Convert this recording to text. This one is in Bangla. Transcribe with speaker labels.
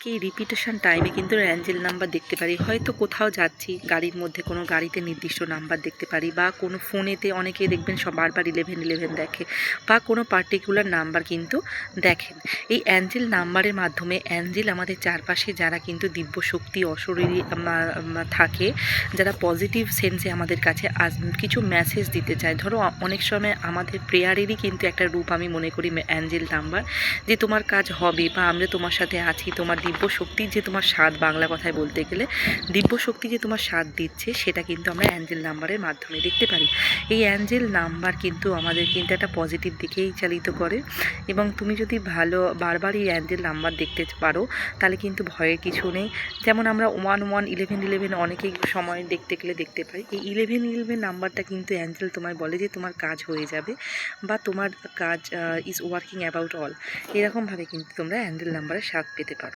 Speaker 1: কি রিপিটেশন টাইমে কিন্তু অ্যাঞ্জেল নাম্বার দেখতে পারি। হয়তো কোথাও যাচ্ছি, গাড়ির মধ্যে কোনো গাড়িতে নির্দিষ্ট নাম্বার দেখতে পারি, বা কোনো ফোনেতে অনেকেই দেখবেন সব বারবার 1111 দেখে, বা কোনো পার্টিকুলার নাম্বার কিন্তু দেখেন। এই অ্যাঞ্জেল নাম্বারের মাধ্যমে অ্যাঞ্জেল আমাদের চারপাশে যারা কিন্তু দিব্য শক্তি অশরীরী থাকে, যারা পজিটিভ সেন্সে আমাদের কাছে কিছু মেসেজ দিতে চায়। ধরো অনেক সময় আমাদের প্রেয়ারেরই কিন্তু একটা রূপ আমি মনে করি অ্যাঞ্জেল নাম্বার, যে তোমার কাজ হবে, বা আমরা তোমার সাথে আছি, তোমার দিব্য শক্তির যে তোমার সাথ, বাংলা কথায় বলতে গেলে দিব্য শক্তি যে তোমার সাথ দিচ্ছে, সেটা কিন্তু আমরা অ্যাঞ্জেল নাম্বারের মাধ্যমে দেখতে পারি। এই অ্যাঞ্জেল নাম্বার কিন্তু আমাদের কিন্তু একটা পজিটিভ দিকেই চালিত করে, এবং তুমি যদি বারবার এই অ্যাঞ্জেল নাম্বার দেখতে পারো, তাহলে কিন্তু ভয়ের কিছু নেই। যেমন আমরা 1111 অনেকেই সময় দেখতে গেলে দেখতে পাই। এই 1111 নাম্বারটা কিন্তু অ্যাঞ্জেল তোমায় বলে যে তোমার কাজ হয়ে যাবে, বা তোমার কাজ ইজ ওয়ার্কিং অ্যাবাউট অল, এরকমভাবে কিন্তু তোমরা অ্যাঞ্জেল নাম্বারের স্বাদ পেতে পারো।